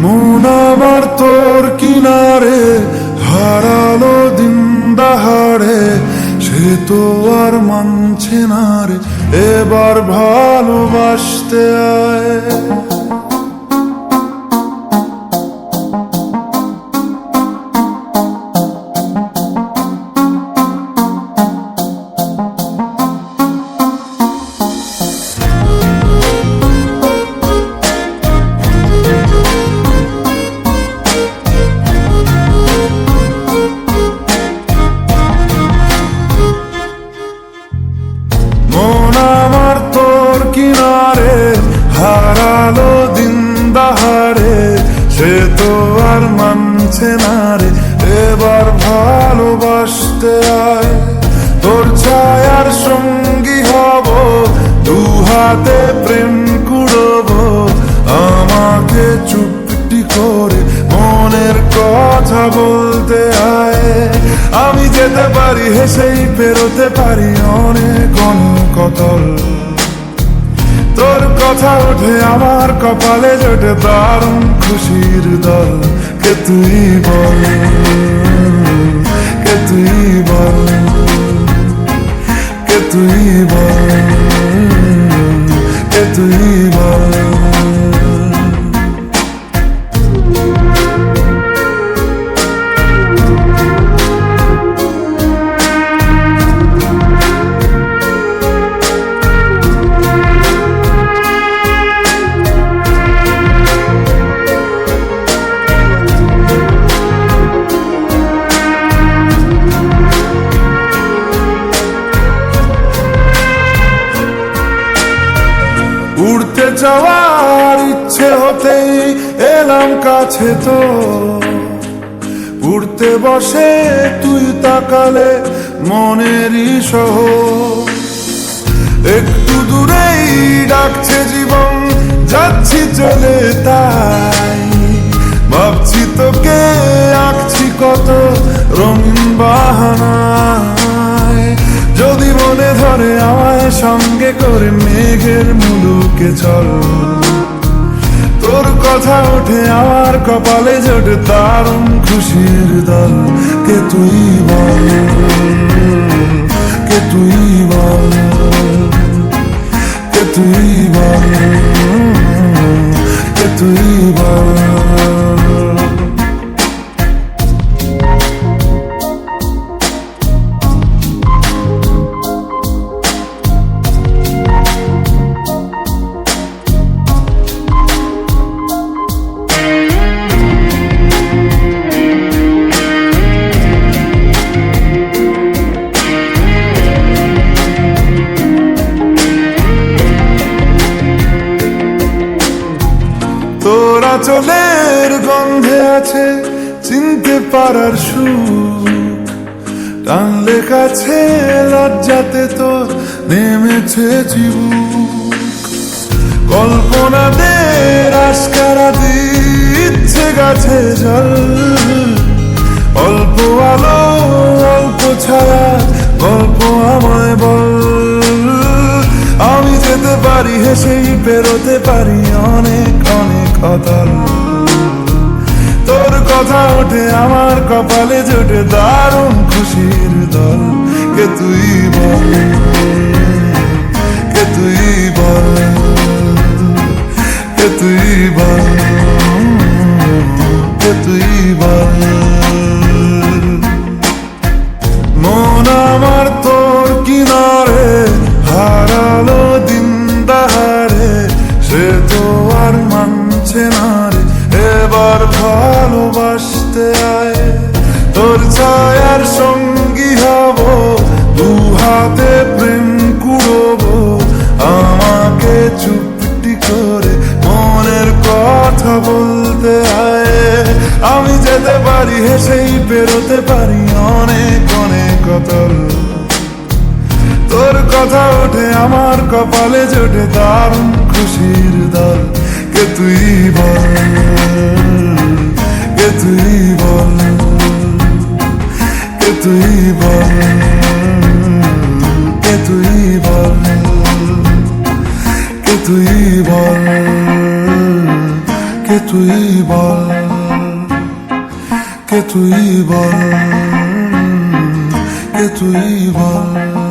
মন আমার তোর কিনারে হারালো দিন দাহাড়ে, সে তো আর মানছে না রে এবার ভালোবাসতে আয়। মন আমার তোর কিনারে হারালো দিন দাহাড়ে, সে তো আর মানছে না রে এবার ভালোবাসতে আয়। তোর ছায়ার সঙ্গী হব, দু হাতে প্রেম কুড়বো, আমাকে চুপটি করে মনের কথা বলতে আয়। আমি যেতে পারি হেসেই পেরোতে পারি অনেক অনেক অতল, তোর কথা ওঠে আমার কপালে জোটে দারুণ খুশির দল। কে তুই বল, কে তুই বল, কে তুই বল, কে তুই বল। উড়তে যাওয়ার ইচ্ছে হতেই এলাম কাছে তো, উড়তে বসে তুই তাকালে মনেরই শহর। একটু দূরেই ডাকছে জীবন, যাচ্ছি চলে তাই ভাবছি তোকে আঁকছি কত রঙিন বাহানায়। যদি মনে ধরে আমায় সঙ্গে করে মেঘের মুলুকে চল, তোর কথা ওঠে আমার কপালে জোটে দারুণ খুশির দল। কে তুই বল, কে তুই বল, কে তুই বল, কে তুই বল। তোরা চলের গন্ধে আছে চিনতে পারার সুখ, টানলে কাছে লজ্জাতে তোর নেমেছে চিবুক। কল্পনাদের আস্কারা দিচ্ছে গাছে জল, অল্প আলো অল্প ছায়া গল্প আমায় বল। আমি যেতে পারি হেসেই পেরোতে পারি অনেক অনেক অতল, তোর কথা ওঠে আমার কপালে জোটে দারুণ খুশির দল। কে তুই বল, কে তুই বল, কে তুই বল, কে তুই বল। মন আমার তোর কিনারে হারালো দিন দাহাড়ে, সে তো আর মানছে না রে এবার ভালোবাসতে আয়। তোর ছায়ার সঙ্গী হব, দু হাতে প্রেম কুড়বো, আমাকে চুপটি করে মনের কথা বলতে আয়। আমি যেতে পারি হেসেই পেরোতে পারি অনেক অনেক অতল, তোর কথা ওঠে আমার কপালে জোটে দারুণ খুশির দল। কে তুই বল, কে তুই বল, কে তুই বল, কে তুই বল, কে তুই বল, কে তুই তুই বল, কে তুই বল, কে তুই বল।